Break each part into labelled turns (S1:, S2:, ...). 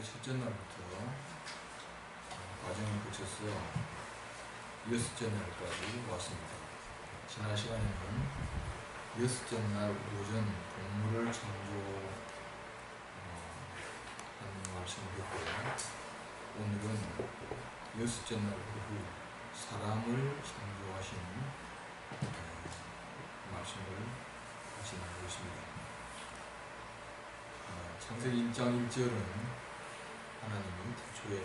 S1: 창세기 첫째 날부터 과정을 거쳐서 여섯째 날까지 왔습니다. 지난 시간에는 여섯째 날 오전 동물을 창조한 말씀을 듣고, 오늘은 여섯째 날 오후 사람을 창조하신 말씀을 다시 나누고 있습니다. 창세기 1장 1절은 하나님이 태초에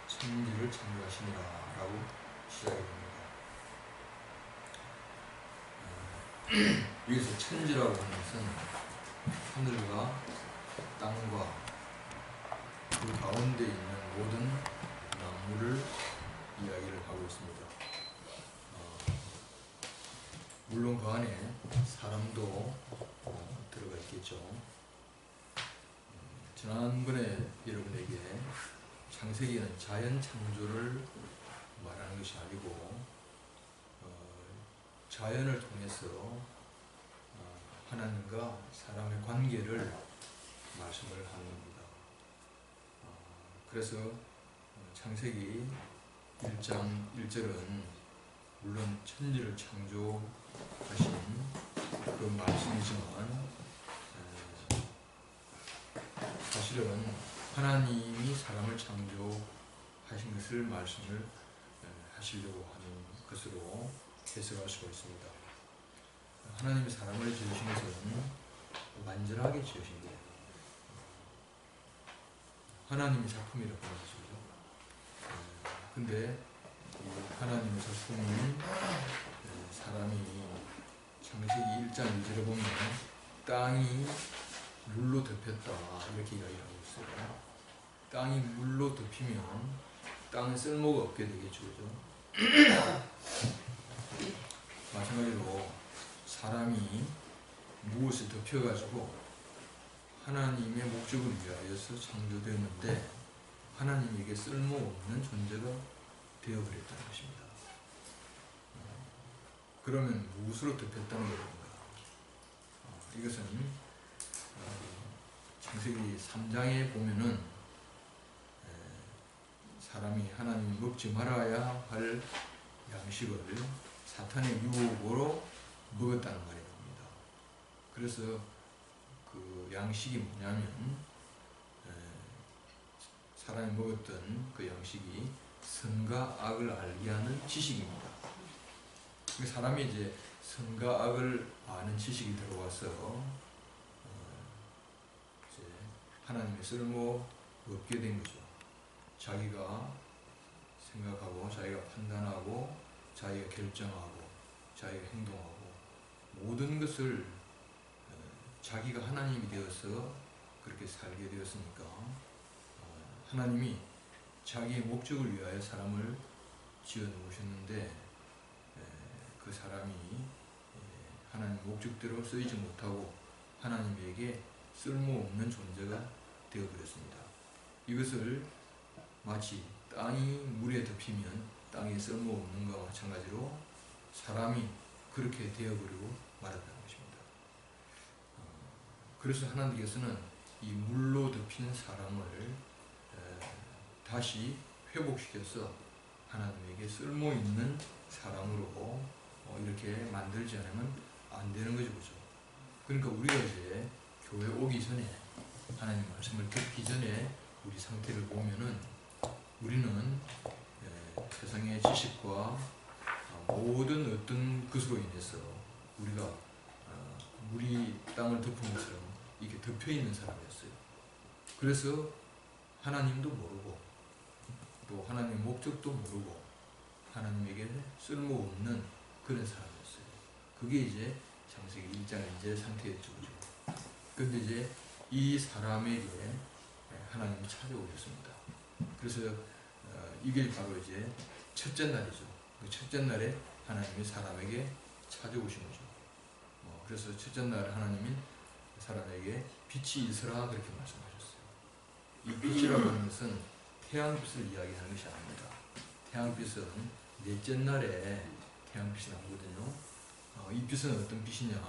S1: 천지를 창조하시니라 라고 시작이 됩니다. 여기서 천지라고 하는 것은 하늘과 땅과 그 가운데 있는 모든 만물을 이야기를 하고 있습니다. 물론 그 안에 사람도 들어가 있겠죠. 지난번에 여러분에게 창세기는 자연 창조를 말하는 것이 아니고 자연을 통해서 하나님과 사람의 관계를 말씀을 하는 겁니다. 그래서 창세기 1장 1절은 물론 천지를 창조하신 그 말씀이지만 사실은 하나님이 사람을 창조하신 것을 말씀을 하시려고 하는 것으로 해석할 수가 있습니다. 하나님이 사람을 지으신 것은 완전하게 지으신 거예요. 하나님의 작품이라고 하는 것이죠. 근데 하나님의 작품이 사람이 창세기 1장 1절에 보면 땅이 물로 덮였다 이렇게 이야기하고 있어요. 땅이 물로 덮이면 땅은 쓸모가 없게 되겠죠, 그죠? 마찬가지로 사람이 무엇을 덮여가지고 하나님의 목적을 위하여서 창조되었는데 하나님에게 쓸모없는 존재가 되어버렸다는 것입니다. 그러면 무엇으로 덮였다는 것인가? 이것은 창세기 3장에 보면은 사람이 하나님이 먹지 말아야 할 양식을 사탄의 유혹으로 먹었다는 말이 나옵니다. 그래서 그 양식이 뭐냐면 사람이 먹었던 그 양식이 선과 악을 알게 하는 지식입니다. 사람이 이제 선과 악을 아는 지식이 들어와서 하나님의 쓸모 없게 된 거죠. 자기가 생각하고 자기가 판단하고 자기가 결정하고 자기가 행동하고 모든 것을 자기가 하나님이 되어서 그렇게 살게 되었으니까 하나님이 자기의 목적을 위하여 사람을 지어 놓으셨는데 그 사람이 하나님 목적대로 쓰이지 못하고 하나님에게 쓸모없는 존재가 되어버렸습니다. 이것을 마치 땅이 물에 덮이면 땅에 쓸모없는 것과 마찬가지로 사람이 그렇게 되어버리고 말았다는 것입니다. 그래서 하나님께서는 이 물로 덮인 사람을 다시 회복시켜서 하나님에게 쓸모있는 사람으로 이렇게 만들지 않으면 안 되는 거죠, 그죠? 그러니까 우리가 이제 교회 오기 전에 하나님 말씀을 듣기 전에 우리 상태를 보면은 우리는 세상의 지식과 모든 어떤 것으로 인해서 우리가 물이 땅을 덮은 것처럼 이렇게 덮여 있는 사람이었어요. 그래서 하나님도 모르고 또 하나님의 목적도 모르고 하나님에게 쓸모없는 그런 사람이었어요. 그게 이제 창세기 1장 2절 상태였죠. 그런데 이제 이 사람에게 하나님이 찾아오셨습니다. 그래서 이게 바로 이제 첫째 날이죠. 그 첫째 날에 하나님이 사람에게 찾아오신 거죠. 그래서 첫째 날 하나님이 사람에게 빛이 있으라 그렇게 말씀하셨어요. 이 빛이라고 하는 것은 태양빛을 이야기하는 것이 아닙니다. 태양빛은 넷째 날에 태양빛이 나오거든요. 이 빛은 어떤 빛이냐?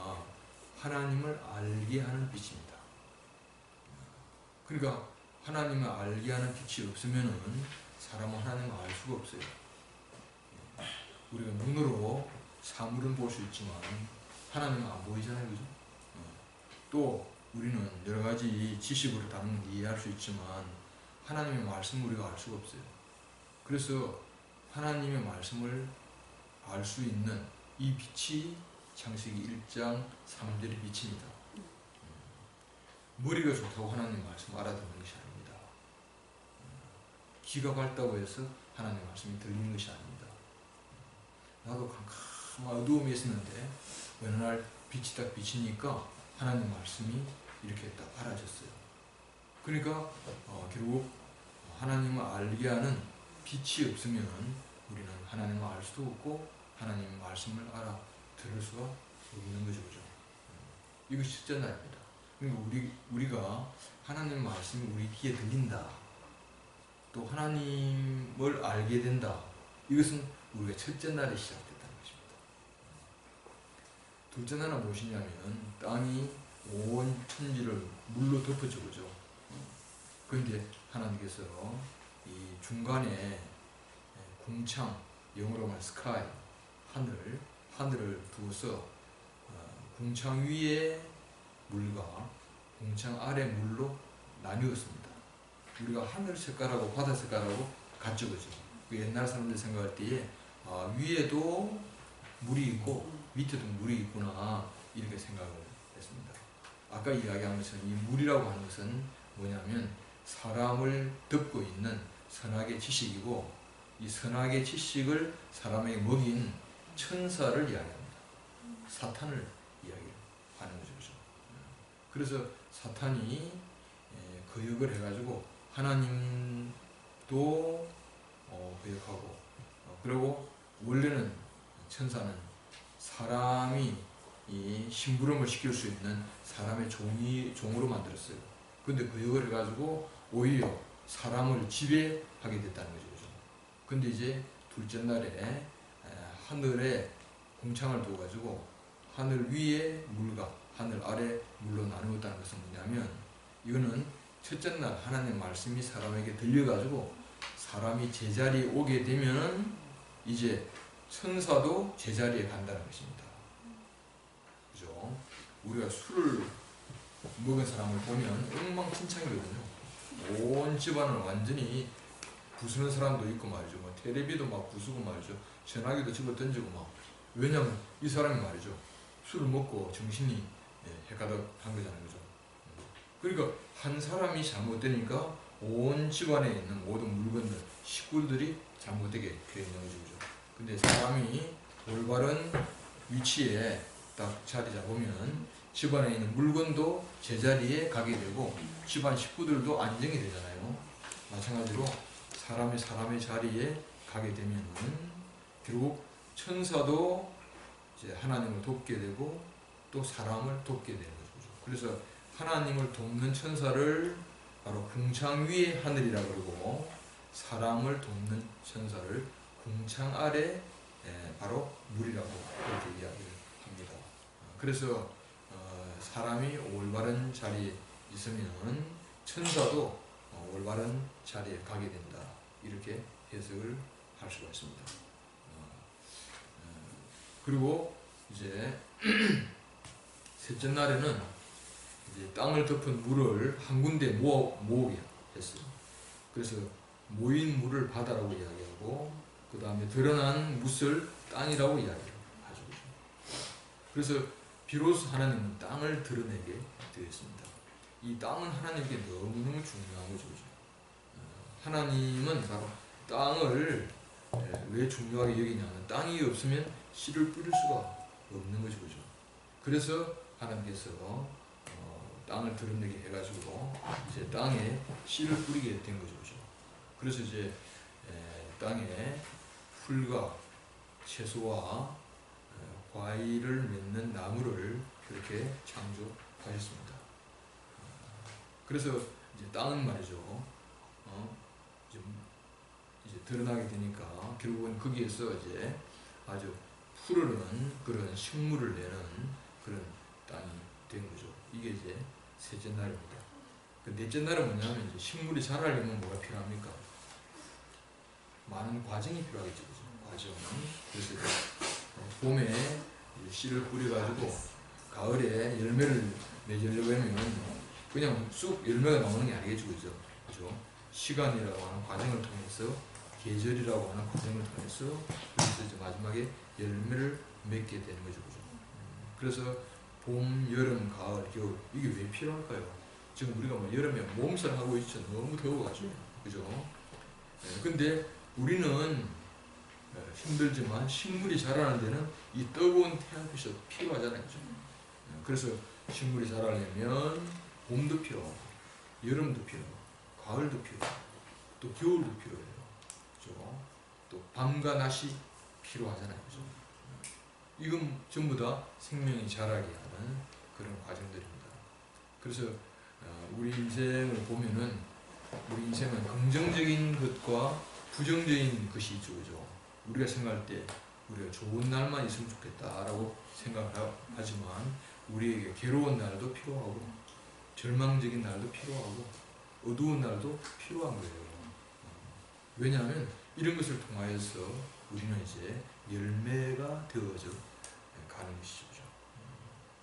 S1: 하나님을 알게 하는 빛입니다. 그러니까 하나님을 알게 하는 빛이 없으면은 사람은 하나님을 알 수가 없어요. 우리가 눈으로 사물은 볼 수 있지만 하나님은 안 보이잖아요, 그죠? 또 우리는 여러 가지 지식으로 다른 걸 이해할 수 있지만 하나님의 말씀을 우리가 알 수가 없어요. 그래서 하나님의 말씀을 알 수 있는 이 빛이 창세기 1장 3절의 빛입니다. 머리가 좋다고 하나님 말씀을 알아듣는 것이 아닙니다. 귀가 밝다고 해서 하나님 말씀이 들리는 것이 아닙니다. 나도 캄캄한 어두움에 있었는데 어느 날 빛이 딱 비치니까 하나님 말씀이 이렇게 딱 알아졌어요. 그러니까 결국 하나님을 알게 하는 빛이 없으면 우리는 하나님을 알 수도 없고 하나님의 말씀을 알아들을 수가 없는 거죠. 그죠? 이것이 첫째 날입니다. 그러니까 우리가 하나님의 말씀이 우리 귀에 들린다. 또 하나님을 알게 된다. 이것은 우리가 첫째 날에 시작됐다는 것입니다. 둘째 날은 무엇이냐면 땅이 온 천지를 물로 덮어져 그죠. 그런데 하나님께서 이 중간에 궁창, 영어로 말하면 스카이, 하늘을 두어서 궁창 위에 물과 궁창 아래 물로 나뉘었습니다. 우리가 하늘 색깔하고 바다 색깔하고 같죠, 그죠? 그 옛날 사람들 생각할 때에 위에도 물이 있고 밑에도 물이 있구나 이렇게 생각을 했습니다. 아까 이야기한 것처럼 이 물이라고 하는 것은 뭐냐면 사람을 덮고 있는 선악의 지식이고 이 선악의 지식을 사람에게 먹인 천사를 이야기합니다. 사탄을 이야기하는 거죠. 그렇죠? 그래서 사탄이 거역을 해가지고 하나님도 거역하고 그리고 원래는 천사는 사람이 이 심부름을 시킬 수 있는 사람의 종으로 만들었어요. 근데 거역을 해가지고 오히려 사람을 지배하게 됐다는 거죠. 근데 이제 둘째 날에 하늘에 궁창을 두어가지고 하늘 위에 물과 하늘 아래 물로 나누었다는 것은 뭐냐면 이거는 첫째 날 하나님의 말씀이 사람에게 들려가지고 사람이 제자리에 오게 되면은 이제 천사도 제자리에 간다는 것입니다. 그죠? 우리가 술을 먹은 사람을 보면 엉망진창이거든요. 온 집안을 완전히 부수는 사람도 있고 말이죠. 뭐 테레비도 막 부수고 말이죠. 전화기도 집어 던지고 막. 왜냐면 이 사람이 말이죠. 술을 먹고 정신이 해가닥한 거잖아요. 그죠? 그러니까 한 사람이 잘못되니까 온 집안에 있는 모든 물건들, 식구들이 잘못되게 되어 있는 거죠. 그죠? 근데 사람이 올바른 위치에 딱 자리 잡으면 집안에 있는 물건도 제자리에 가게 되고 집안 식구들도 안정이 되잖아요. 마찬가지로 사람의 자리에 가게 되면은 결국 천사도 이제 하나님을 돕게 되고 또 사람을 돕게 되는 거죠. 그래서 하나님을 돕는 천사를 바로 궁창 위의 하늘이라고 그러고 사람을 돕는 천사를 궁창 아래 바로 물이라고 그렇게 이야기를 합니다. 그래서 사람이 올바른 자리에 있으면 천사도 올바른 자리에 가게 된다. 이렇게 해석을 할 수가 있습니다. 그리고 이제 셋째 날에는 이제 땅을 덮은 물을 한 군데 모으게 했어요. 그래서 모인 물을 바다라고 이야기하고 그 다음에 드러난 뭇을 땅이라고 이야기하죠. 그래서 비로소 하나님은 땅을 드러내게 되었습니다. 이 땅은 하나님께 너무너무 중요한 거죠. 하나님은 바로 땅을 왜 중요하게 여기냐면 땅이 없으면 씨를 뿌릴 수가 없는 거죠. 그래서 하나님께서 땅을 드러내게 해가지고 이제 땅에 씨를 뿌리게 된 거죠. 그래서 이제 땅에 풀과 채소와 과일을 맺는 나무를 그렇게 창조하셨습니다. 그래서 이제 땅은 말이죠. 이제 드러나게 되니까 결국은 거기에서 이제 아주 푸르른 그런 식물을 내는 그런 땅이 된 거죠. 이게 이제 셋째 날입니다. 그 넷째 날은 뭐냐면 이제 식물이 자라려면 뭐가 필요합니까? 많은 과정이 필요하겠죠. 그죠? 과정. 그래서 이제 봄에 이제 씨를 뿌려가지고 가을에 열매를 맺으려고 하면 그냥 쑥 열매가 나오는 게 아니겠죠. 그죠? 그죠? 시간이라고 하는 과정을 통해서 계절이라고 하는 과정을 통해서 그래서 이제 마지막에 열매를 맺게 되는 거죠. 그죠? 그래서 봄, 여름, 가을, 겨울 이게 왜 필요할까요? 지금 우리가 뭐 여름에 몸살 하고 있죠. 너무 더워가지고. 그죠? 근데 우리는 힘들지만 식물이 자라는 데는 이 뜨거운 태양빛이 필요하잖아요. 그죠? 그래서 식물이 자라려면 봄도 필요하고 여름도 필요하고 가을도 필요하고 또 겨울도 필요해요. 그죠? 또 밤과 낮이 필요하잖아요. 그죠? 이건 전부 다 생명이 자라게 하는 그런 과정들입니다. 그래서 우리 인생을 보면은 우리 인생은 긍정적인 것과 부정적인 것이 있죠. 그죠? 우리가 생각할 때 우리가 좋은 날만 있으면 좋겠다라고 생각을 하지만 우리에게 괴로운 날도 필요하고 절망적인 날도 필요하고 어두운 날도 필요한 거예요. 왜냐하면 이런 것을 통하여서 우리는 이제 열매가 되어져 가는 것이죠.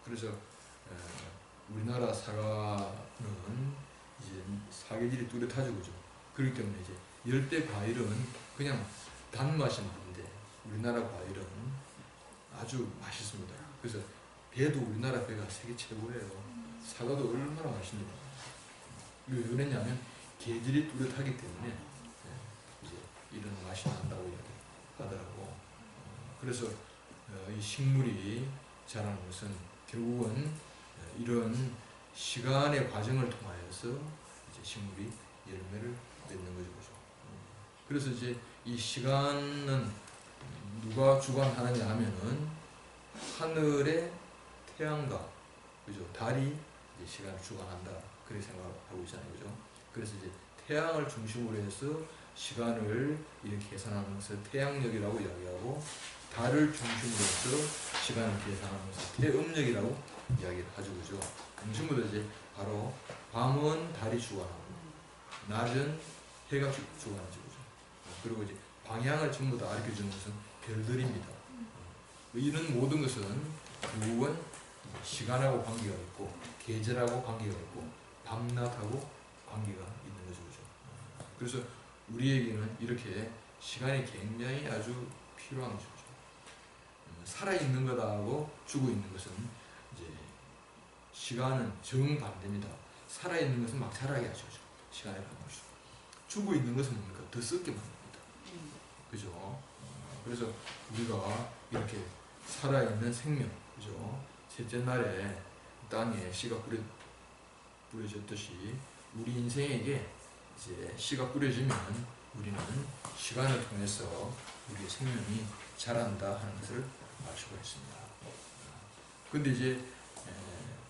S1: 그래서 우리나라 사과는 이제 사계질이 뚜렷하죠. 그죠? 그렇기 때문에 이제 열대 과일은 그냥 단맛이 나는데 우리나라 과일은 아주 맛있습니다. 그래서 배도 우리나라 배가 세계 최고예요. 사과도 얼마나 맛있는지. 왜 그랬냐면 계절이 뚜렷하기 때문에 이제 이런 맛이 난다고 이야기하더라고. 그래서 이 식물이 자라는 것은 결국은 이런 시간의 과정을 통하여서 이제 식물이 열매를 맺는 거죠. 그래서 이제 이 시간은 누가 주관하느냐 하면은 하늘의 태양과 그죠? 달이 이제 시간을 주관한다. 그렇게 생각하고 있잖아요. 그죠? 그래서 이제 태양을 중심으로 해서 시간을 이렇게 계산하면서 태양력이라고 이야기하고 달을 중심으로 해서 시간을 계산하면서 태음력이라고 이야기를 하죠. 그죠? 전부 다 이제 바로 밤은 달이 주관하고 낮은 해가 주관하죠. 그죠? 그리고 이제 방향을 전부 다 알려주는 것은 별들입니다. 이런 모든 것은 결국은 시간하고 관계가 있고 계절하고 관계가 있고 밤낮하고 관계가 있는 거죠. 그죠? 그래서 우리에게는 이렇게 시간이 굉장히 아주 필요한 거죠. 살아있는 거다하고 죽어 있는 것은 이제 시간은 정반대입니다. 살아있는 것은 막 자라게 하죠. 시간이라는 것이. 죽어 있는 것은 뭡니까? 더 썩게 만듭니다. 그죠? 그래서 우리가 이렇게 살아있는 생명, 그죠? 셋째 날에 땅에 씨가 뿌려졌듯이 우리 인생에게 이제 씨가 뿌려지면 우리는 시간을 통해서 우리의 생명이 자란다 하는 것을 알 수가 있습니다. 근데 이제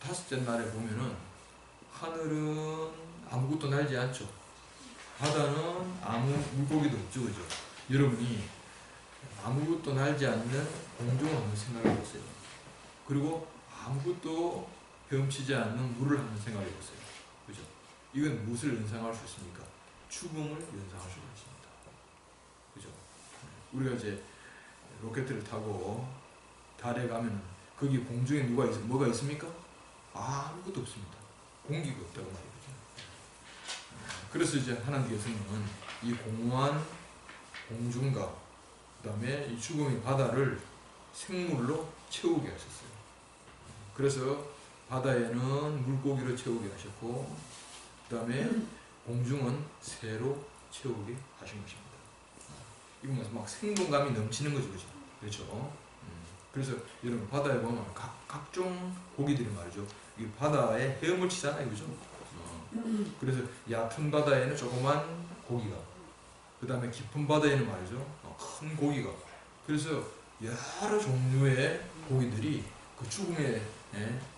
S1: 다섯째 날에 보면은 하늘은 아무것도 날지 않죠. 바다는 아무 물고기도 없죠. 그죠? 여러분이 아무것도 날지 않는 공중을 한번 생각해 보세요. 그리고 아무것도 헤엄치지 않는 물을 한번 생각해 보세요. 그죠? 이건 무엇을 연상할 수 있습니까? 죽음을 연상할 수가 있습니다. 그죠? 우리가 이제 로켓을 타고 달에 가면 거기 공중에 뭐가 있습니까? 아무것도 없습니다. 공기가 없다고 말이죠. 그래서 이제 하나님께서는 이 공허한 공중과 그 다음에 이 죽음의 바다를 생물로 채우게 하셨어요. 그래서 바다에는 물고기로 채우게 하셨고 그 다음에 공중은 새로 채우게 하신 것입니다. 이건 막 생동감이 넘치는 거죠. 그렇죠? 그래서 여러분 바다에 보면 각종 고기들이 말이죠. 이 바다에 헤엄을 치잖아요. 그죠? 그래서 얕은 바다에는 조그만 고기가 그 다음에 깊은 바다에는 말이죠. 큰 고기가 그래서 여러 종류의 고기들이 그 죽음의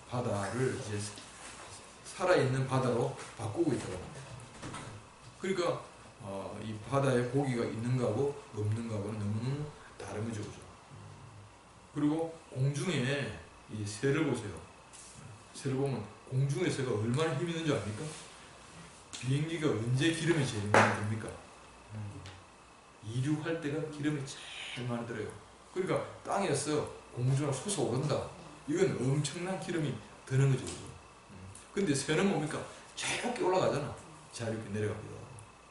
S1: 바다를 이제 살아있는 바다로 바꾸고 있다고 합니다. 그러니까 이 바다에 고기가 있는 거하고 없는 거하고는 너무 다른 거죠. 그죠? 그리고 공중에 이 새를 보세요. 새를 보면 공중의 새가 얼마나 힘이 있는 줄 압니까? 비행기가 언제 기름이 제일 많이 듭니까? 이륙할 때가 기름이 제일 많이 들어요. 그러니까 땅에서 공중으로 솟아오른다. 이건 엄청난 기름이 드는 거죠. 근데 새는 뭡니까? 자유롭게 올라가잖아. 자유롭게 내려갑니다.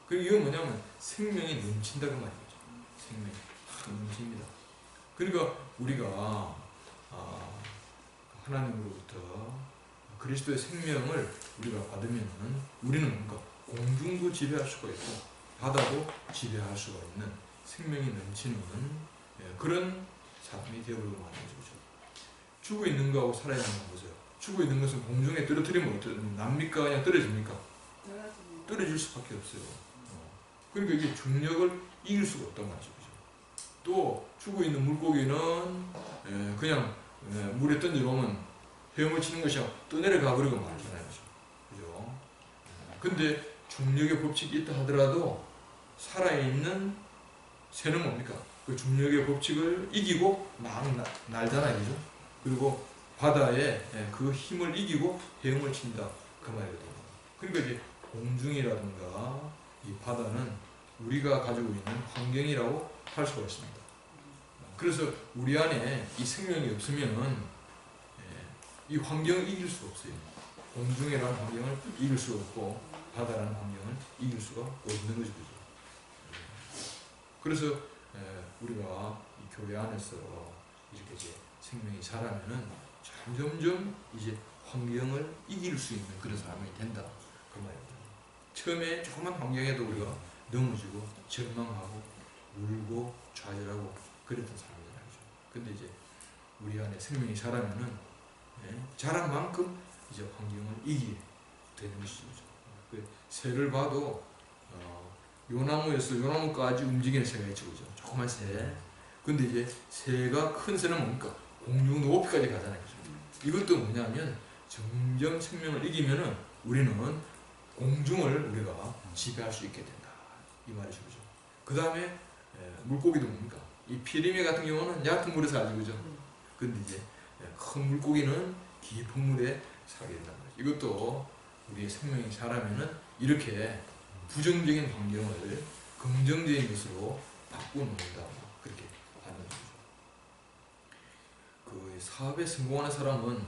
S1: 그리고 이건 뭐냐면 생명이 넘친다고 말이죠. 생명이 넘칩니다. 그러니까 우리가 하나님으로부터 그리스도의 생명을 우리가 받으면 우리는 뭔가 공중도 지배할 수가 있고 바다도 지배할 수가 있는 생명이 넘치는 그런 사람이 되어버리고 마는 거죠. 죽어 있는 거하고 살아있는 거 보세요. 죽어 있는 것은 공중에 떨어뜨리면 어떻게 납니까? 그냥 떨어집니까? 떨어질 수밖에 없어요. 그러니까 이게 중력을 이길 수가 없단 말이죠. 또 죽어 있는 물고기는 그냥 물에 던져놓으면 헤엄을 치는 것이 떠내려가 버리고 말잖아요. 그죠? 근데 중력의 법칙이 있다 하더라도 살아있는 새는 뭡니까? 그 중력의 법칙을 이기고 막 날잖아요. 그죠? 그리고 바다에 그 힘을 이기고 헤엄을 친다. 그 말이거든요. 그러니까 이제 공중이라든가 이 바다는 우리가 가지고 있는 환경이라고 할 수가 있습니다. 그래서 우리 안에 이 생명이 없으면 이 환경을 이길 수가 없어요. 공중이라는 환경을 이길 수가 없고 바다라는 환경을 이길 수가 없는 거죠. 그래서 우리가 이 교회 안에서 이렇게 이제 생명이 자라면은 점점 이제 환경을 이길 수 있는 그런 사람이 된다. 그 말입니다. 처음에 조그만 환경에도 우리가 넘어지고 절망하고 울고 좌절하고 그랬던 사람들이죠. 근데 이제 우리 안에 생명이 자라면은 자란 만큼 이제 환경을 이기게 되는 것이죠. 그 새를 봐도 요나무에서 요나무까지 움직이는 새가 있죠. 그죠? 조그만 새. 근데 이제 새가 큰 새는 뭡니까? 공중 높이까지 가잖아요. 그죠? 이것도 뭐냐면 점점 생명을 이기면은 우리는 공중을 우리가 지배할 수 있게 된다. 이 말이죠. 그죠? 그 다음에 물고기도 뭡니까? 이 피리미 같은 경우는 얕은 물에 살죠. 그죠? 근데 이제 큰 물고기는 깊은 물에 살게 된다. 이것도 우리의 생명이 자라면은 이렇게 부정적인 환경을 긍정적인 것으로 바꿔놓는다. 그렇게 하는 거죠. 그 사업에 성공하는 사람은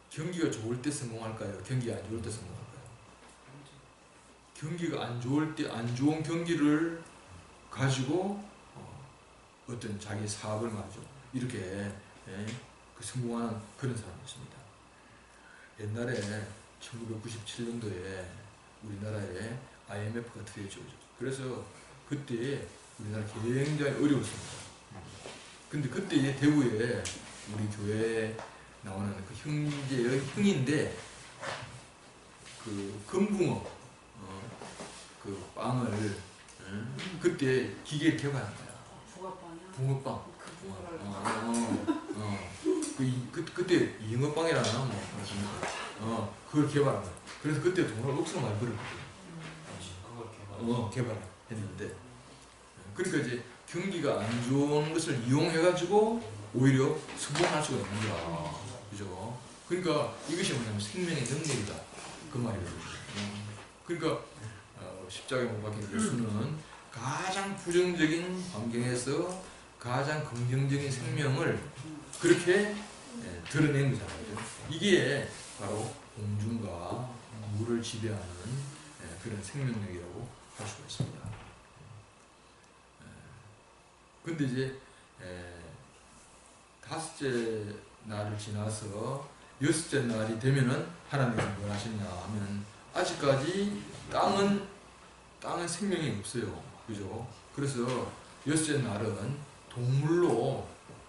S1: 경기가 좋을 때 성공할까요? 경기가 안 좋을 때 성공할까요? 경기가 안 좋을 때 안 좋은 경기를 가지고 어떤 자기 사업을 말이죠. 이렇게 그 성공하는 그런 사람이 있습니다. 옛날에 1997년도에 우리나라에 IMF가 들어있죠. 그래서 그때 우리나라 굉장히 어려웠습니다. 근데 그때 대구에 우리 교회에 나오는 그 형제의 형인데 그 금붕어 그 빵을 그때 기계를 개발한 거야. 붕어빵. 그때 잉어빵이라나 뭐 그걸 개발한 거야. 그래서 그때 돈을 억수로 많이 벌었거든. 개발했는데 그러니까 이제 경기가 안 좋은 것을 이용해가지고 오히려 성공할 수가 있는 거야. 그죠? 그러니까 이것이 뭐냐면 생명의 능력이다. 그 말이거든요. 그러니까 십자가에 못 박힌 예수는 가장 부정적인 환경에서 가장 긍정적인 생명을 그렇게 드러낸 거잖아요. 이게 바로 공중과 물을 지배하는 그런 생명력이라고 할 수가 있습니다. 근데 이제 다섯째 날을 지나서 여섯째 날이 되면은 하나님이 뭘 하시냐 하면 아직까지 땅은 생명이 없어요. 그죠? 그래서 여섯째 날은 동물로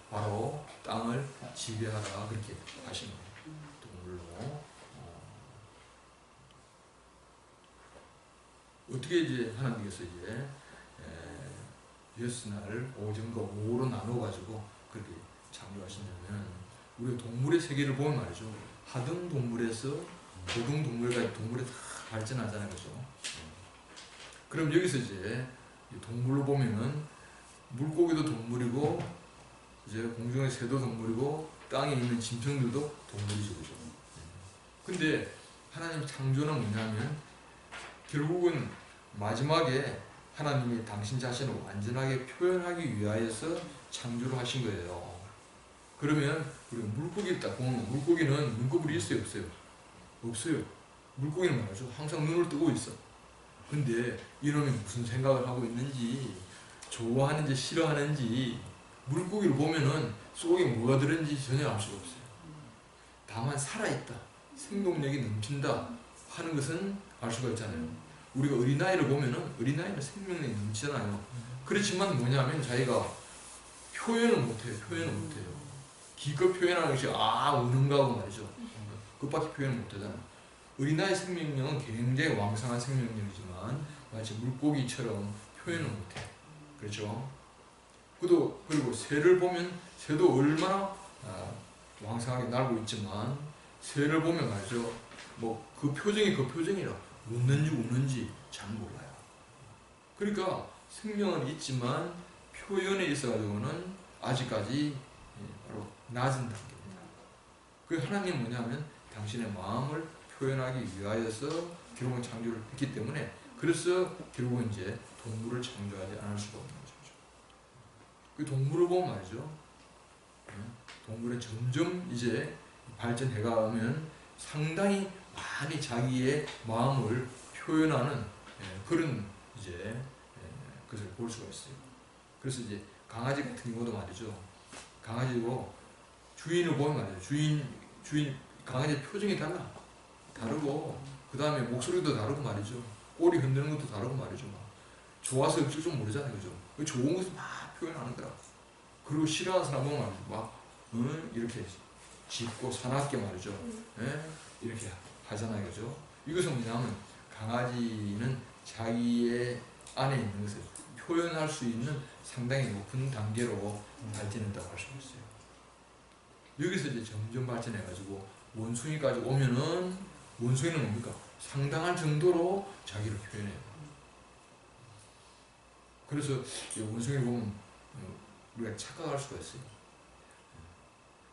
S1: 바로 땅을 지배하라 그렇게 하신 거예요. 동물로. 어떻게 이제 하나님께서 이제 여섯 날을 오전과 오후로 나눠가지고 그렇게 창조하시냐면 우리 동물의 세계를 보면 말이죠. 하등 동물에서 고등 동물까지 동물이 다 발전하잖아요. 그죠? 그럼 여기서 이제 동물로 보면은 물고기도 동물이고 이제 공중의 새도 동물이고 땅에 있는 짐승들도 동물이죠. 그죠? 근데 하나님 창조는 뭐냐면 결국은 마지막에 하나님이 당신 자신을 완전하게 표현하기 위하여서 창조를 하신 거예요. 그러면 우리가 물고기를 딱 보면 물고기는 눈꺼풀이 있어요, 없어요? 없어요. 물고기는 말이죠. 항상 눈을 뜨고 있어. 근데 이놈이 무슨 생각을 하고 있는지, 좋아하는지 싫어하는지, 물고기를 보면은 속에 뭐가 들었는지 전혀 알 수가 없어요. 다만 살아있다, 생동력이 넘친다 하는 것은 알 수가 있잖아요. 우리가 어린아이를 보면은 어린아이는 생명력이 넘치잖아요. 그렇지만 뭐냐면 자기가 표현을 못해요. 표현을 못해요. 기껏 표현하는 것이 우는가 하고 말이죠. 그것밖에 표현을 못하잖아요. 어린아이 생명력은 굉장히 왕성한 생명력이지만 마치 물고기처럼 표현을 못해요. 그렇죠? 그리고 새를 보면 새도 얼마나 왕성하게 날고 있지만 새를 보면 말이죠. 뭐 그 표정이 그 표정이라 웃는지 우는지 잘 몰라요. 그러니까 생명은 있지만 표현에 있어가지고는 아직까지 바로 낮은 단계입니다. 그 하나님 뭐냐면 당신의 마음을 표현하기 위하여서 결국은 창조를 했기 때문에 그래서 결국은 이제 동물을 창조하지 않을 수가 없는 거죠. 그 동물을 보면 말이죠. 동물은 점점 이제 발전해가면 상당히 많이 자기의 마음을 표현하는 그런 이제 것을 볼 수가 있어요. 그래서 이제 강아지 같은 경우도 말이죠. 강아지고 주인을 보면 말이죠. 주인 강아지의 표정이 다르고 그 다음에 목소리도 다르고 말이죠. 꼬리 흔드는 것도 다르고 말이죠. 좋아서 어쩔 줄 모르잖아요, 그죠? 좋은 것을 막 표현하는 거라. 그리고 싫어하는 사람 보면 말이죠. 막 이렇게 짖고 사납게 말이죠. 이렇게 하잖아요, 그죠? 이것은 뭐냐면 강아지는 자기의 안에 있는 것을 표현할 수 있는 상당히 높은 단계로 발전했다고 할 수 있어요. 여기서 이제 점점 발전해가지고 원숭이까지 오면은 원숭이는 뭡니까? 상당한 정도로 자기를 표현해요. 그래서 원숭이를 보면 우리가 착각할 수가 있어요.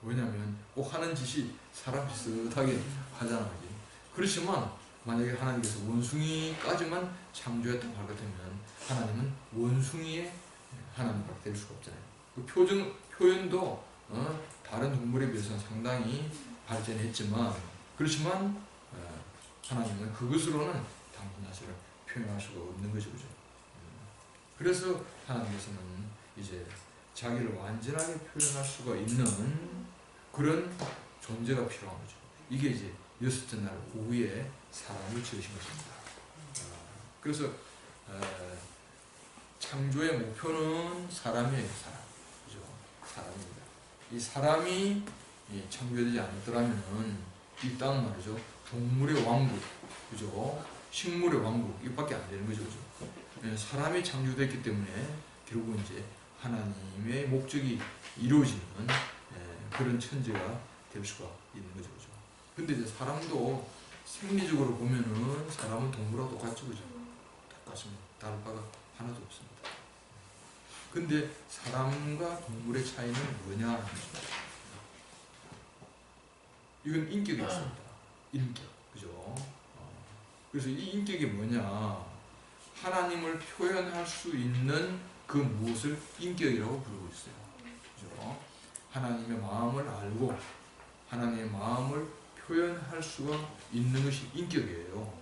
S1: 왜냐하면 꼭 하는 짓이 사람 비슷하게 하잖아요. 그렇지만 만약에 하나님께서 원숭이까지만 창조했다고 할 것 같으면 하나님은 원숭이의 하나님밖에 될 수가 없잖아요. 그 표현도 다른 동물에 비해서는 상당히 발전했지만 그렇지만 하나님은 그것으로는 당신 자신을 표현할 수가 없는 거죠, 그죠? 그래서 하나님께서는 이제 자기를 완전하게 표현할 수가 있는 그런 존재가 필요한 거죠. 이게 이제 여섯째 날 오후에 사람을 지으신 것입니다. 그래서 창조의 목표는 사람이에요, 사람. 그죠? 사람입니다. 이 사람이 창조되지 않았더라면 이 땅은 말이죠. 동물의 왕국, 그죠? 식물의 왕국, 이밖에 안 되는 거죠, 그죠? 사람이 창조됐기 때문에 결국은 이제 하나님의 목적이 이루어지는 그런 천지가 될 수가 있는 거죠, 그죠? 근데 이제 사람도 생리적으로 보면은 사람은 동물하고 똑같죠, 그죠? 똑같습니다. 다를 바가 하나도 없습니다. 근데 사람과 동물의 차이는 뭐냐 하는 것입니다. 이건 인격이 있습니다. 인격, 그죠? 그래서 이 인격이 뭐냐? 하나님을 표현할 수 있는 그 무엇을 인격이라고 부르고 있어요. 그죠? 하나님의 마음을 알고 하나님의 마음을 표현할 수가 있는 것이 인격이에요.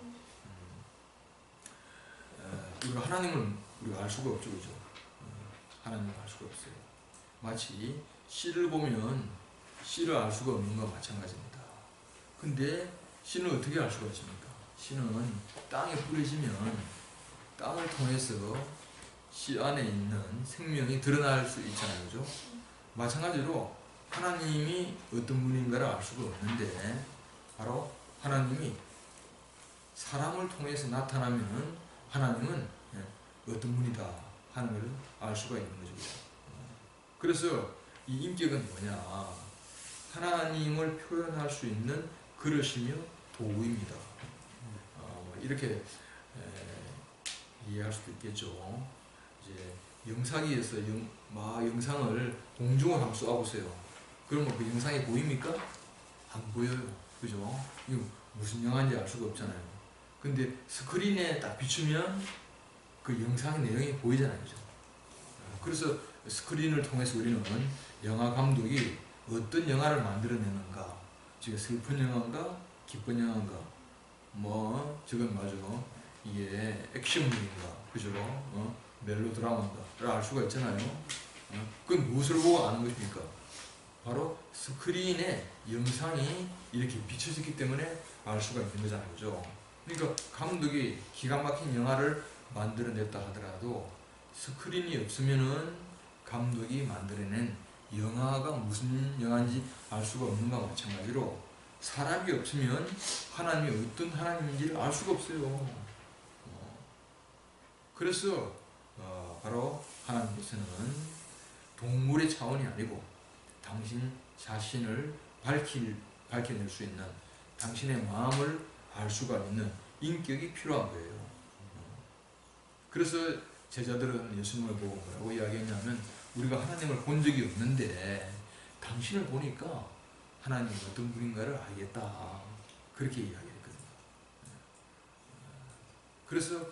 S1: 우리가 하나님을 우리가 알 수가 없죠, 그죠? 하나님을 알 수가 없어요. 마치 씨를 보면 씨를 알 수가 없는 것과 마찬가지입니다. 근데 씨는 어떻게 알 수가 있습니까? 씨는 땅에 뿌려지면 땅을 통해서 씨 안에 있는 생명이 드러날 수 있잖아요, 그죠? 마찬가지로 하나님이 어떤 분인가를 알 수가 없는데 바로 하나님이 사람을 통해서 나타나면 하나님은 어떤 분이다 하는 것을 알 수가 있는 거죠. 그래서 이 인격은 뭐냐? 하나님을 표현할 수 있는 그릇이며 도구입니다. 이렇게 이해할 수도 있겠죠. 이제 영상기에서 영상을 공중을 한번 쏘아보세요. 그러면 그 영상이 보입니까? 안 보여요. 그죠? 이거 무슨 영화인지 알 수가 없잖아요. 근데 스크린에 딱 비추면 그 영상의 내용이 보이잖아요. 그죠? 그래서 스크린을 통해서 우리는 영화 감독이 어떤 영화를 만들어내는가, 지금 슬픈 영화인가, 기쁜 영화인가, 뭐 저건 맞아, 이게 액션물인가, 그죠? 멜로드라마인가를 알 수가 있잖아요. 그건 무엇을 보고 아는 것입니까? 바로 스크린에 영상이 이렇게 비춰졌기 때문에 알 수가 있는 거잖아요. 그죠? 그러니까 감독이 기가 막힌 영화를 만들어냈다 하더라도 스크린이 없으면은 감독이 만들어낸 영화가 무슨 영화인지 알 수가 없는 것과 마찬가지로 사람이 없으면 하나님이 어떤 하나님인지를 알 수가 없어요. 그래서 바로 하나님께서는 동물의 차원이 아니고 당신 자신을 밝혀낼 수 있는, 당신의 마음을 알 수가 있는 인격이 필요한 거예요. 그래서 제자들은 예수님을 보고 뭐라고 이야기했냐면, 우리가 하나님을 본 적이 없는데 당신을 보니까 하나님이 어떤 분인가를 알겠다, 그렇게 이야기했거든요. 그래서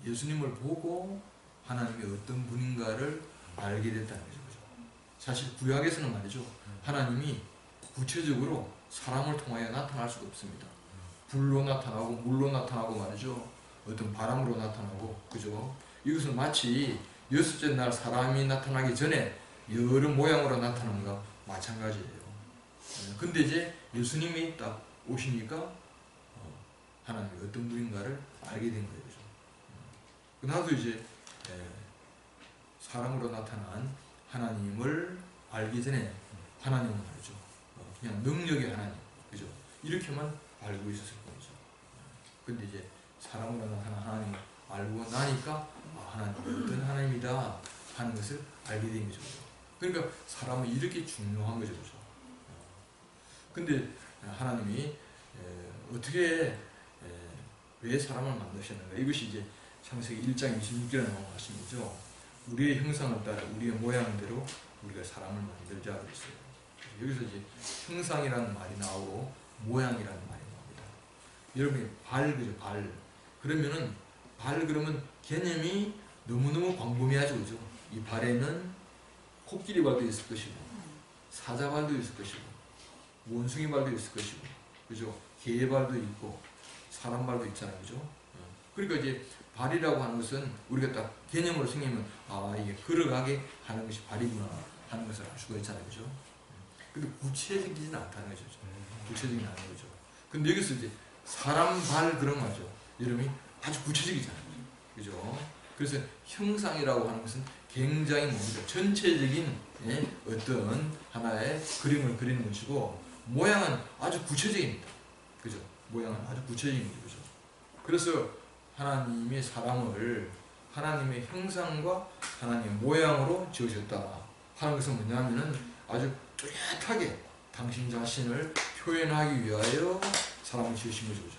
S1: 예수님을 보고 하나님이 어떤 분인가를 알게 됐다는 거죠. 사실 구약에서는 말이죠, 하나님이 구체적으로 사람을 통하여 나타날 수가 없습니다. 불로 나타나고 물로 나타나고 말이죠, 어떤 바람으로 나타나고, 그죠? 이것은 마치 여섯째 날 사람이 나타나기 전에 여러 모양으로 나타나는 것과 마찬가지예요. 근데 이제 예수님이 딱 오시니까 하나님이 어떤 분인가를 알게 된 거예요. 나도 이제 사람으로 나타난 하나님을 알기 전에 하나님은 말이죠, 그냥 능력의 하나님, 그죠? 이렇게만 알고 있었을 거죠. 근데 이제 사람으로 나타난 하나님을 알고 나니까 하나님이 어떤 하나님이다 하는 것을 알게 된 거죠. 그러니까 사람은 이렇게 중요한 거죠. 그죠? 근데 하나님이 어떻게 왜 사람을 만드셨는가? 이것이 이제 창세기 1장 26절에 나온 말씀이죠. 우리의 형상을 따라 우리의 모양대로 우리가 사람을 만들자 그랬어요. 여기서 이제 형상이라는 말이 나오고 모양이라는 말이 나옵니다. 여러분이 발, 그죠? 발. 그러면은 발, 그러면 개념이 너무너무 광범위하죠. 그죠? 이 발에는 코끼리 발도 있을 것이고, 사자 발도 있을 것이고, 원숭이 발도 있을 것이고, 그죠? 개 발도 있고, 사람 발도 있잖아요. 그죠? 그러니까 이제 발이라고 하는 것은 우리가 딱 개념으로 생기면 이게 걸어가게 하는 것이 발이구나 하는 것을 알 수가 있잖아요. 그죠? 근데 구체적이지는 않다는 거죠. 구체적인 않은 거죠. 근데 여기서 이제 사람 발 그런 거죠. 여러분이 아주 구체적이잖아요. 그죠? 그래서 형상이라고 하는 것은 굉장히 뭡니까? 전체적인 어떤 하나의 그림을 그리는 것이고, 모양은 아주 구체적입니다. 그죠? 모양은 아주 구체적인 거죠. 그죠? 그래서 하나님이 사람을 하나님의 형상과 하나님의 모양으로 지으셨다 하는 것은 뭐냐면은 아주 뚜렷하게 당신 자신을 표현하기 위하여 사람을 지으신 거죠. 그죠?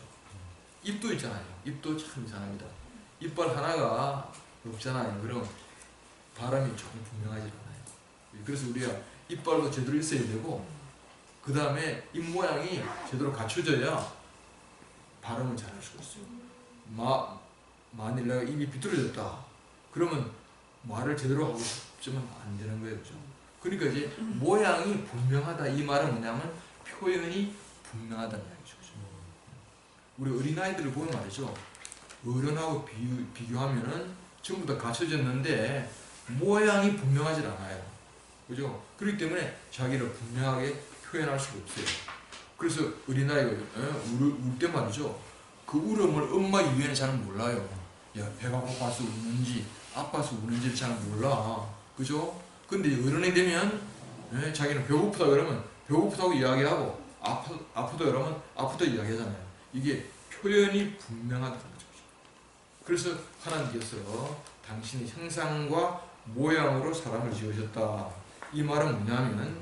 S1: 입도 있잖아요. 입도 참 이상합니다. 이빨 하나가 없잖아요. 그럼 발음이 조금 분명하지 않아요. 그래서 우리가 이빨도 제대로 있어야 되고, 그 다음에 입 모양이 제대로 갖춰져야 발음을 잘할 수가 있어요. 만일 내가 입이 비뚤어졌다 그러면 말을 제대로 하고 싶지만 안 되는 거예요. 그죠? 그러니까 이제 모양이 분명하다, 이 말은 뭐냐면 표현이 분명하다는 얘기죠. 우리 어린아이들을 보면 말이죠, 어른하고 비교하면은 전부 다 갖춰졌는데 모양이 분명하지 않아요. 그죠? 그렇기 때문에 자기를 분명하게 표현할 수가 없어요. 그래서 어린아이가 울 때 말이죠, 그 울음을 엄마 이외에는 잘 몰라요. 야, 배가 고파서 우는지 아파서 우는지를 잘 몰라. 그죠? 근데 어른이 되면 자기는 배고프다 그러면 배고프다고 이야기하고, 아프다 그러면 아프다 이야기하잖아요. 이게 표현이 분명하다는 거죠. 그래서 하나님께서 당신의 형상과 모양으로 사람을 지으셨다. 이 말은 뭐냐면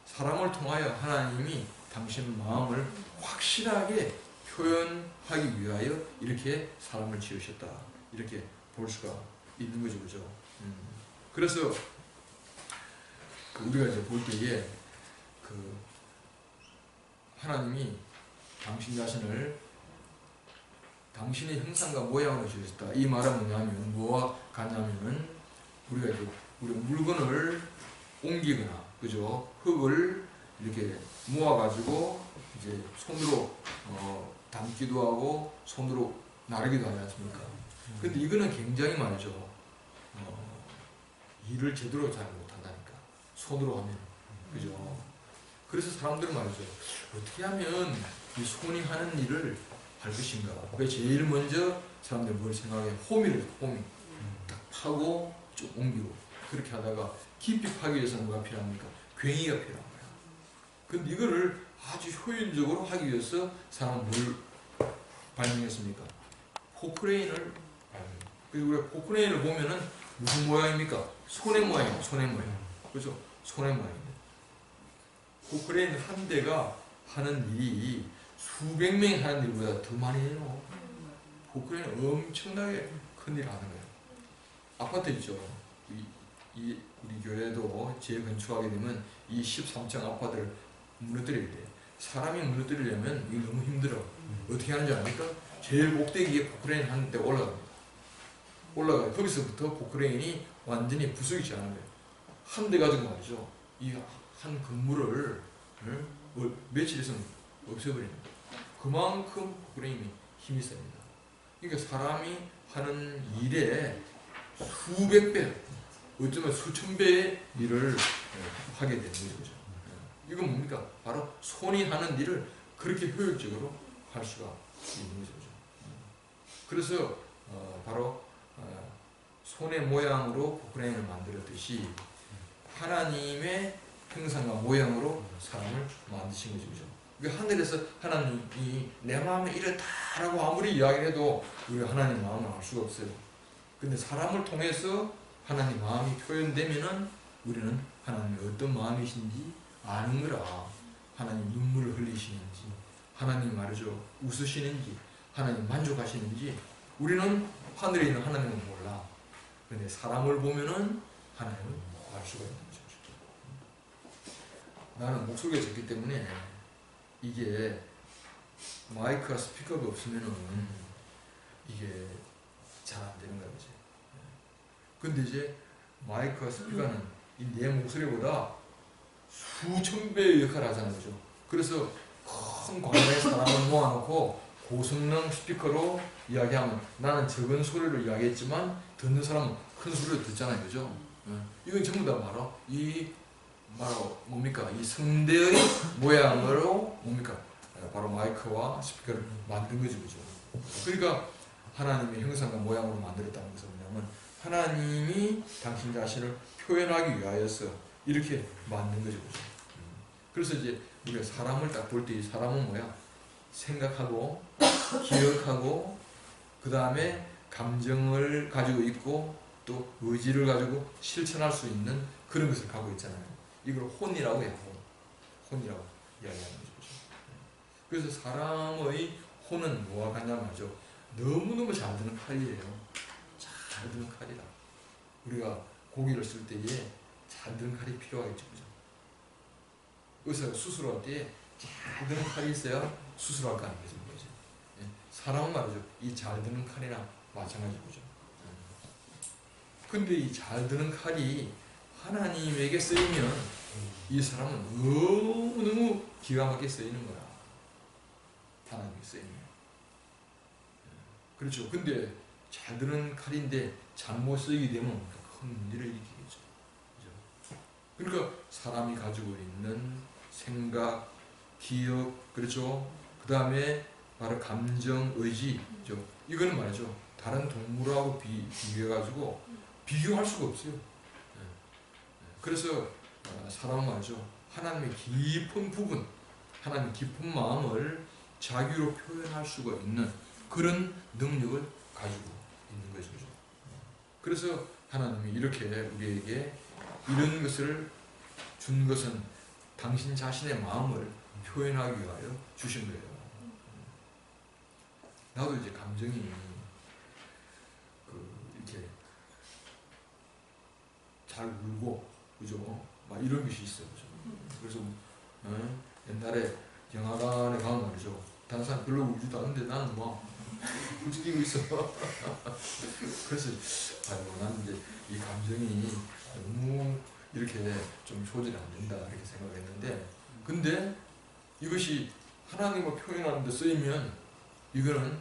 S1: 사람을 통하여 하나님이 당신 마음을 확실하게 표현하기 위하여 이렇게 사람을 지으셨다, 이렇게 볼 수가 있는 거죠. 그죠? 그래서 우리가 이제 볼 때에 하나님이 당신 자신을 당신의 형상과 모양으로 지으셨다. 이 말은 뭐냐면 뭐와 같냐면은 우리가 이제 우리 물건을 옮기거나 그죠? 흙을 이렇게 모아가지고 이제 손으로 담기도 하고 손으로 나르기도 하지 않습니까? 근데 이거는 굉장히 말이죠. 일을 제대로 잘 못한다니까. 손으로 하면. 그죠? 그래서 사람들은 말이죠. 어떻게 하면 이 손이 하는 일을 할 것인가. 왜 제일 먼저 사람들이 뭘 생각해? 호미를, 호미. 딱 파고 쭉 옮기고. 그렇게 하다가 깊이 파기 위해서 뭐가 필요합니까? 괭이가 필요한 거야. 근데 이거를 아주 효율적으로 하기 위해서 사람은 뭘 발명했습니까? 포크레인을 발명. 그래서 우리가 포크레인을 보면은 무슨 모양입니까? 손의 모양이에요. 손의 모양. 그렇죠? 손의 모양입니다. 포크레인 한 대가 하는 일이 수백 명이 하는 일보다 더 많이 해요. 포크레인은 엄청나게 큰 일을 하는 거예요. 아파트 있죠. 우리 교회도 재건축하게 되면 이 13층 아파트를 무너뜨려야 돼. 사람이 무너뜨리려면 이게 너무 힘들어. 어떻게 하는지 아닙니까? 제일 목대기에 포크레인 한 대 올라갑니다. 올라가요. 거기서부터 포크레인이 완전히 부수기 않은 거예요. 한 대 가지고 말이죠. 이 한 건물을 며칠 있으면 없애버립니다. 그만큼 포크레인이 힘이 셉니다. 그러니까 사람이 하는 일에 수백 배, 어쩌면 수천 배의 일을 하게 되는 거죠. 이건 뭡니까? 바로 손이 하는 일을 그렇게 효율적으로 할 수가 있는 거죠. 그래서 바로 손의 모양으로 포크레인을 만들었듯이 하나님의 형상과 모양으로 사람을 만드신 거죠. 그러니까 하늘에서 하나님이 내 마음에 이렇다라고 아무리 이야기를 해도 우리가 하나님 마음을 알 수가 없어요. 근데 사람을 통해서 하나님 마음이 표현되면은 우리는 하나님이 어떤 마음이신지 아는 거라. 하나님 눈물을 흘리시는지, 하나님 말이죠 웃으시는지, 하나님 만족하시는지 우리는 하늘에 있는 하나님은 몰라. 근데 사람을 보면은 하나님을 알 수가 있는 거죠. 나는 목소리가 좋기 때문에 이게 마이크와 스피커가 없으면은 이게 잘 안 되는 거야, 그지? 근데 이제 마이크와 스피커는 내 목소리보다 수천 배의 역할을 하자는 거죠. 그래서 큰 광야에 사람을 모아놓고 고성능 스피커로 이야기하면 나는 적은 소리로 이야기했지만 듣는 사람은 큰 소리로 듣잖아요, 그죠? 이건 전부 다 바로 뭡니까? 이 성대의 모양으로 뭡니까? 바로 마이크와 스피커를 만든 거죠, 그죠? 그러니까 하나님의 형상과 모양으로 만들었다는 것은 뭐냐면 하나님이 당신 자신을 표현하기 위하여서 이렇게 만든 거죠, 그죠? 그래서 이제 우리가 사람을 딱 볼 때 이 사람은 뭐야? 생각하고 기억하고 그 다음에 감정을 가지고 있고 또 의지를 가지고 실천할 수 있는 그런 것을 갖고 있잖아요. 이걸 혼이라고 해요. 혼이라고 이야기하는 거죠. 그래서 사람의 혼은 뭐와 같냐 말이죠. 너무너무 잘 드는 칼이에요. 잘 드는 칼이라. 우리가 고기를 쓸 때에 잘 드는 칼이 필요하겠죠, 그죠? 의사가 수술할 때 잘 드는 칼이 있어야 수술할 거 아니겠습니까? 사람은 말이죠. 이 잘 드는 칼이랑 마찬가지죠. 근데 이 잘 드는 칼이 하나님에게 쓰이면 이 사람은 너무너무 기가 막히게 쓰이는 거야. 하나님에게 쓰이면. 그렇죠. 근데 잘 드는 칼인데 잘못 쓰이게 되면 큰 문제를 일으키겠죠. 그러니까 사람이 가지고 있는 생각, 기억, 그렇죠. 그 다음에 바로 감정, 의지죠. 이거는 말이죠. 다른 동물하고 비교해가지고 비교할 수가 없어요. 그래서 사람은 말이죠. 하나님의 깊은 부분, 하나님의 깊은 마음을 자기로 표현할 수가 있는 그런 능력을 가지고 있는 거죠. 그래서 하나님이 이렇게 우리에게 이런 것을 준 것은 당신 자신의 마음을 표현하기 위하여 주신 거예요. 나도 이제 감정이 이렇게 잘 울고, 그죠? 막 이런 것이 있어요. 그죠? 그래서 옛날에 영화관에 가면 말이죠. 다른 사람 별로 울지도 않는데 나는 막 움직이고 있어. 그래서 아이고 나는 이제 이 감정이 너무 이렇게 좀 조절이 안 된다 이렇게 생각했는데, 근데 이것이 하나님을 표현하는 데 쓰이면 이거는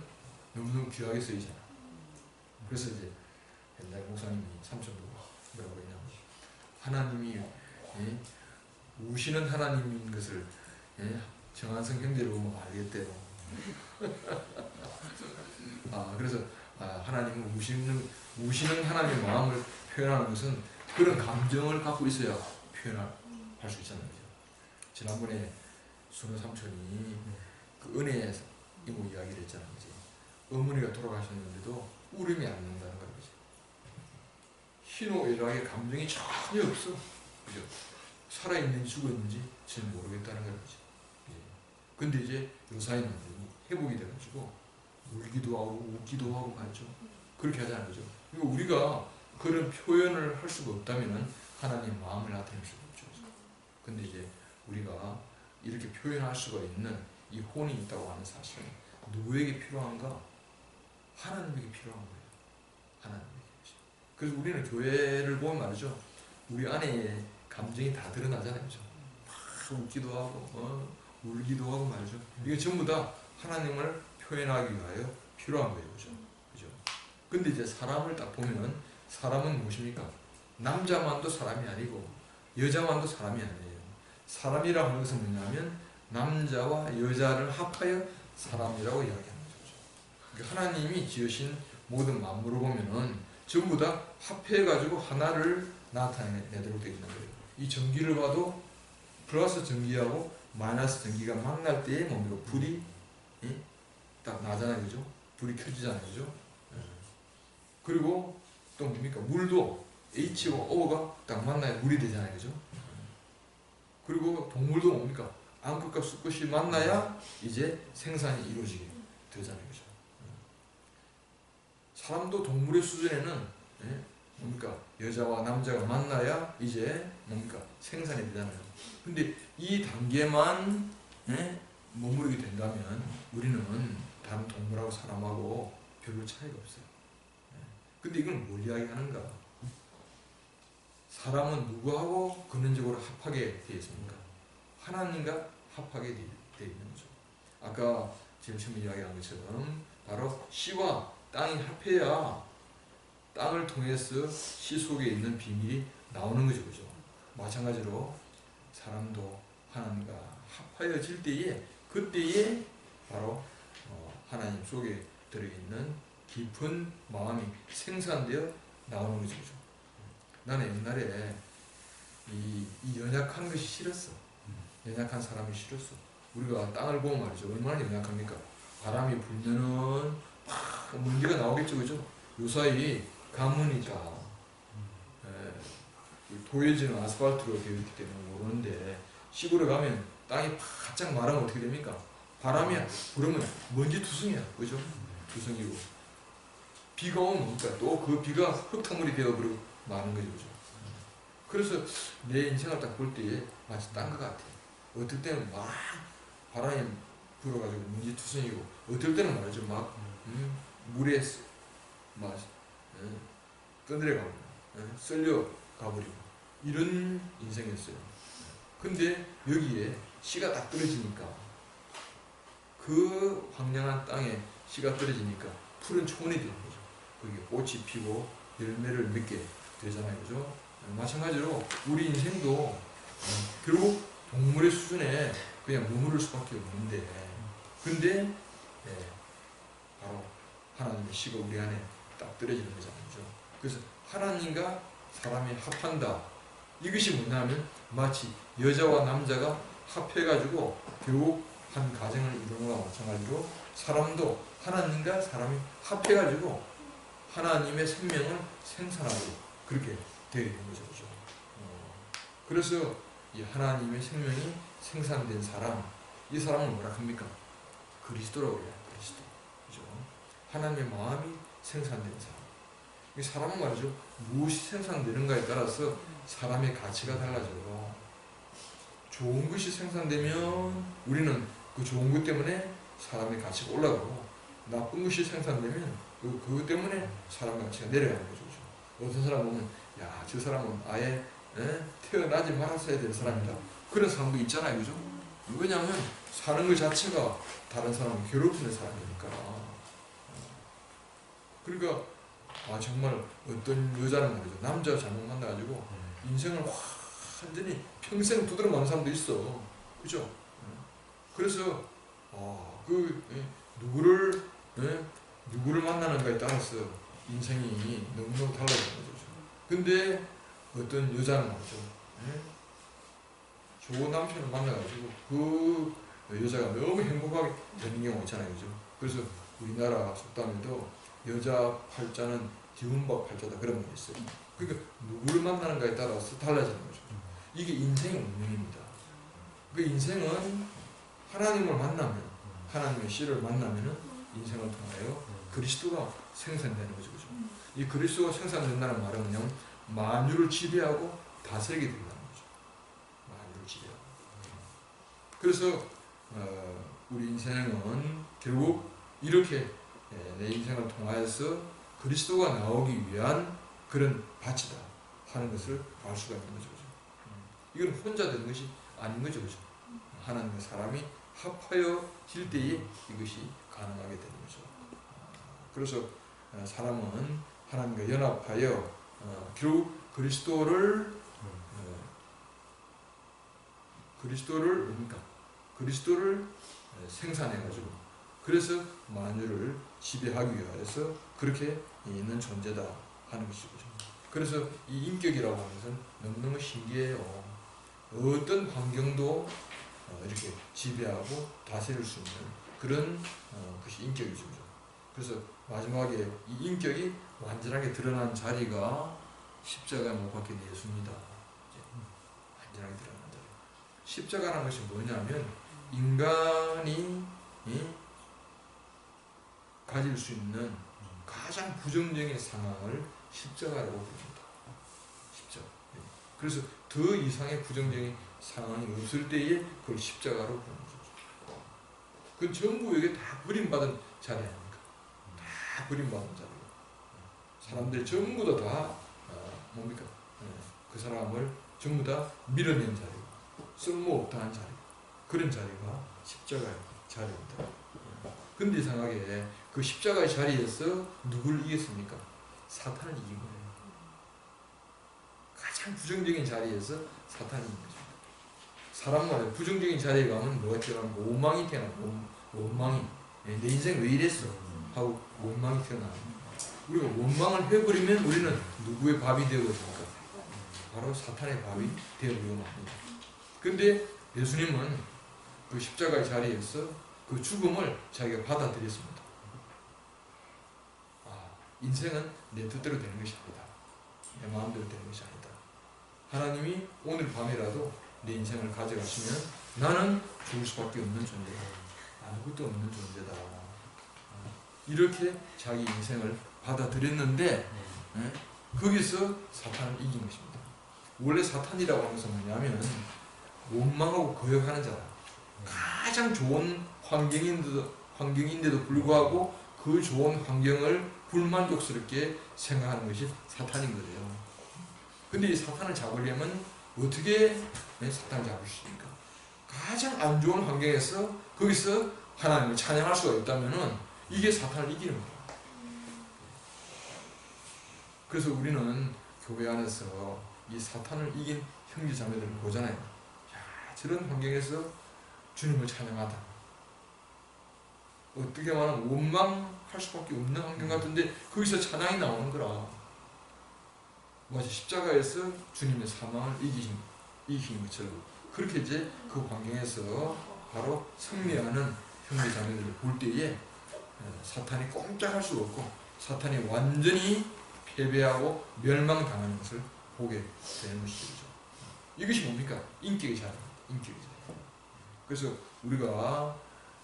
S1: 너무너무 귀하게 쓰이잖아. 그래서 이제 옛날 목사님이 삼촌도 뭐라고 했냐면, 하나님이 우시는 하나님인 것을 정한성 형제로 보면 알겠대요. 그래서 하나님은 우시는 하나님의 마음을 표현하는 것은 그런 감정을 갖고 있어야 표현할 수 있잖아요. 지난번에 순호 삼촌이 그 은혜의 이모 이야기를 했잖아요. 어머니가 돌아가셨는데도 울음이 안 난다는 거죠. 희노애락의 감정이 전혀 없어. 그죠? 살아있는지 죽었는지 잘 모르겠다는 거죠. 근데 이제 요사이는 회복이 돼가지고 울기도 하고 웃기도 하고 하죠. 그렇게 하자는 거죠. 그리고 우리가 그런 표현을 할 수가 없다면 하나님의 마음을 나타낼 수가 없죠. 근데 이제 우리가 이렇게 표현할 수가 있는 이 혼이 있다고 하는 사실은 누구에게 필요한가? 하나님에게 필요한 거예요. 하나님에게. 그래서 우리는 교회를 보면 말이죠. 우리 안에 감정이 다 드러나잖아요. 그죠? 막 웃기도 하고 울기도 하고 말이죠. 이게 전부 다 하나님을 표현하기 위하여 필요한 거예요. 그죠? 그죠? 근데 이제 사람을 딱 보면 사람은 무엇입니까? 남자만도 사람이 아니고 여자만도 사람이 아니에요. 사람이라고 하는 것은 뭐냐면 남자와 여자를 합하여 사람이라고 이야기하는 거죠. 그러니까 하나님이 지으신 모든 만물을 보면은 전부 다 합해가지고 하나를 나타내도록 되어 있는 거예요. 이 전기를 봐도 플러스 전기하고 마이너스 전기가 만날 때에 뭡니까? 불이 딱 나잖아요. 그죠? 불이 켜지잖아요. 그죠? 그리고 또 뭡니까? 물도 H와 O가 딱 만나야 물이 되잖아요. 그죠? 그리고 동물도 뭡니까? 암컷과 수컷이 만나야 이제 생산이 이루어지게 되잖아요. 그죠? 사람도 동물의 수준에는 뭡니까? 여자와 남자가 만나야 이제 뭡니까? 생산이 되잖아요. 근데 이 단계만 머무르게 된다면 우리는 다른 동물하고 사람하고 별로 차이가 없어요. 근데 이건 뭘 이야기하는가? 사람은 누구하고 근원적으로 합하게 되어 있습니까? 하나님과 합하게 되어 있는 거죠. 아까 지금 처음 이야기한 것처럼 바로 씨와 땅이 합해야 땅을 통해서 씨 속에 있는 비밀이 나오는 거죠. 그죠? 마찬가지로 사람도 하나님과 합하여질 때에 그때에 바로 하나님 속에 들어있는 깊은 마음이 생산되어 나오는 거죠. 그죠? 나는 옛날에 이 연약한 것이 싫었어. 연약한 사람이 싫었어. 우리가 땅을 보면 말이죠. 얼마나 연약합니까? 바람이 불면은 막 먼지가 나오겠죠. 그죠? 요사이 가무니까 도예지는 아스팔트로 되어 있기 때문에 모르는데 시골에 가면 땅이 바짝 마르면 어떻게 됩니까? 바람이 불으면 먼지 투성이야. 그죠? 투성이고 비가 오면 뭡니까? 또 그 비가 흙탕물이 되어버리고 마는 거죠. 그죠? 그래서 내 인생을 딱 볼 때에 마치 딴 것 같아. 어떨 때는 막 바람이 불어가지고 먼지 투성이고 어떨 때는 말이죠. 막 물에 막 떠내려 가버리고 썰려 가버리고 이런 인생이었어요. 근데 여기에 씨가 딱 떨어지니까 그 황량한 땅에 씨가 떨어지니까 푸른 초원이 되는 거죠. 거기에 꽃이 피고 열매를 맺게 되잖아요. 그죠? 마찬가지로 우리 인생도 결국 동물의 수준에 그냥 머무를 수밖에 없는데 근데 바로 하나님의 씨가 우리 안에 딱 떨어지는 거잖아요. 그죠? 그래서 하나님과 사람이 합한다. 이것이 뭐냐면 마치 여자와 남자가 합해가지고 결국 한 가정을 이루는 것과 마찬가지로 사람도 하나님과 사람이 합해가지고 하나님의 생명을 생산하고 그렇게 되어 있는 거죠. 그죠? 그래서 이 하나님의 생명이 생산된 사람, 이 사람을 뭐라 합니까? 그리스도라고 해요. 그리스도. 그죠? 하나님의 마음이 생산된 사람. 이 사람은 말이죠. 무엇이 생산되는가에 따라서 사람의 가치가 달라져요. 좋은 것이 생산되면 우리는 그 좋은 것 때문에 사람의 가치가 올라가고 나쁜 것이 생산되면 그것 때문에 사람 가치가 내려가는 거죠. 어떤 사람 보면 야, 저 사람은 아예 태어나지 말았어야 될 사람이다. 그런 사람도 있잖아요. 그죠? 왜냐하면 사는 것 자체가 다른 사람을 괴롭히는 사람이니까. 그러니까 정말 어떤 여자는 말이죠. 남자 잘못 만나가지고 인생을 완전히 평생 두드려 맞는 사람도 있어. 그죠? 그래서 누구를 만나는가에 따라서 인생이 너무너무 달라지는 거죠. 근데 어떤 여자는 말이죠. 좋은 남편을 만나가지고 그 여자가 너무 행복하게 되는 경우가 있잖아요. 그죠? 그래서 우리나라 속담에도 여자 팔자는 기운박 팔자다 그런 말이 있어요. 그러니까 누구를 만나는가에 따라서 달라지는 거죠. 이게 인생의 운명입니다. 그 인생은 하나님을 만나면, 하나님의 씨를 만나면은 인생을 통하여 그리스도가 생산되는 거죠. 그죠? 이 그리스도가 생산된다는 말은 그냥 만유를 지배하고 다스리게 된다는 거죠. 만유를 지배하고. 그래서 우리 인생은 결국 이렇게 내 인생을 통하여서 그리스도가 나오기 위한 그런 밭이다 하는 것을 알 수가 있는 거죠. 이건 혼자 되는 것이 아닌 거죠. 그죠? 하나님과 사람이 합하여질 때에 이것이 가능하게 되는 거죠. 그래서 사람은 하나님과 연합하여 결국 그리스도를 뭡니까? 그리스도를 생산해가지고 그래서 만유를 지배하기 위하여서 그렇게 있는 존재다 하는 것이죠. 그래서 이 인격이라고 하는 것은 너무너무 신기해요. 어떤 환경도 이렇게 지배하고 다스릴 수 있는 그런 것이 인격이죠. 그래서 마지막에 이 인격이 완전하게 드러난 자리가 십자가에 못 박힌 예수입니다. 완전하게 드러난 자리. 십자가라는 것이 뭐냐면 인간이 가질 수 있는 가장 부정적인 상황을 십자가라고 부릅니다. 십자가. 그래서 더 이상의 부정적인 상황이 없을 때에 그걸 십자가로 부르는 거죠. 그건 전부 이게 다 버림받은 자리 아닙니까? 다 버림받은 자리고. 사람들이 전부 다 뭡니까? 그 사람을 전부 다 밀어낸 자리고, 쓸모없다는 자리고, 그런 자리가 십자가의 자리입니다. 근데 이상하게 그 십자가의 자리에서 누굴 이겼습니까? 사탄을 이긴 거예요. 가장 부정적인 자리에서 사탄이 이긴 거죠. 사람 말에 부정적인 자리에 가면 뭐가 태어나고 원망이 태어나고 원망이 내 인생 왜 이랬어? 하고 원망이 태어나고 우리가 원망을 해버리면 우리는 누구의 밥이 되어버립니까? 바로 사탄의 밥이 되어버리고 맙니다. 근데 예수님은 그 십자가의 자리에서 그 죽음을 자기가 받아들였습니다. 인생은 내 뜻대로 되는 것이 아니다. 내 마음대로 되는 것이 아니다. 하나님이 오늘 밤이라도 내 인생을 가져가시면 나는 죽을 수밖에 없는 존재다. 아무것도 없는 존재다. 이렇게 자기 인생을 받아들였는데 거기서 사탄을 이긴 것입니다. 원래 사탄이라고 하는 것은 뭐냐면 원망하고 거역하는 자다. 가장 좋은 환경인데도 불구하고 그 좋은 환경을 불만족스럽게 생각하는 것이 사탄인 거예요. 근데 이 사탄을 잡으려면 어떻게 사탄을 잡을 수 있습니까? 가장 안 좋은 환경에서 거기서 하나님을 찬양할 수가 있다면 이게 사탄을 이기는 거예요. 그래서 우리는 교회 안에서 이 사탄을 이긴 형제 자매들을 보잖아요. 야, 저런 환경에서 주님을 찬양하다. 어떻게 말하면 원망할 수밖에 없는 환경 같은데 거기서 찬양이 나오는 거라. 마치 십자가에서 주님의 사망을 이기신 것처럼 그렇게 이제 그 환경에서 바로 승리하는 형제 자매들을 볼 때에 사탄이 꼼짝할 수 없고 사탄이 완전히 패배하고 멸망당하는 것을 보게 되는 것이죠. 이것이 뭡니까? 인격의 자리입니다. 인격의 자리. 그래서 우리가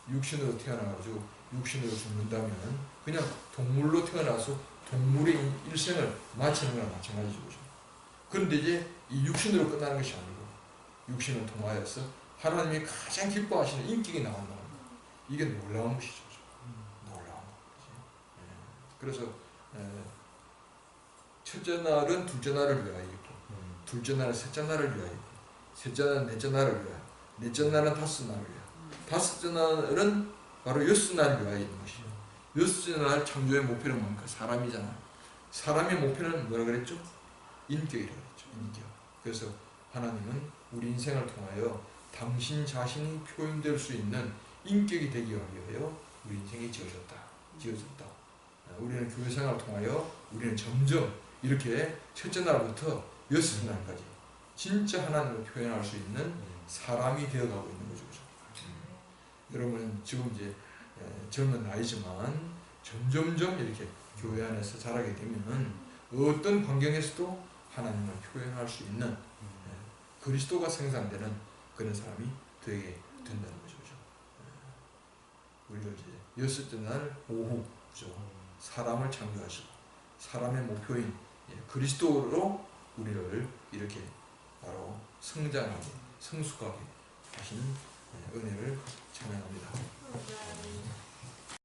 S1: 육신으로 태어나가지고 육신으로 죽는다면 그냥 동물로 태어나서 동물의 일생을 마치는 거랑 마찬가지죠. 그런데 이제 이 육신으로 끝나는 것이 아니고 육신을 통하여서 하나님이 가장 기뻐하시는 인격이 나온다는 거. 이게 놀라운 것이죠. 놀라운 것. 그래서 첫째 날은 둘째 날을 위하여 있고, 둘째 날은 셋째 날을 위하여 있고, 셋째 날은 넷째 날을 위하여, 넷째 날은 다섯 날을 위하여, 다섯째 날은 바로 여섯 날을 위하여 있는 것이죠. 여섯째 날 창조의 목표는 뭡니까? 사람이잖아요. 사람의 목표는 뭐라 그랬죠? 인격이라고 그랬죠. 인격. 그래서 하나님은 우리 인생을 통하여 당신 자신이 표현될 수 있는 인격이 되기 위하여 우리 인생이 지어졌다. 우리는 교회 생활을 통하여 우리는 점점 이렇게 첫째 날부터 여섯 날까지 진짜 하나님을 표현할 수 있는 사람이 되어가고 있는 거죠. 여러분 지금 이제 젊은 나이지만 점점점 이렇게 교회 안에서 자라게 되면 어떤 환경에서도 하나님을 표현할 수 있는 그리스도가 생산되는 그런 사람이 되게 된다는 거죠. 우리가 이제 여섯째 날 오후 사람을 창조하시고 사람의 목표인 그리스도로 우리를 이렇게 바로 성장하게 성숙하게 하신 은혜를 참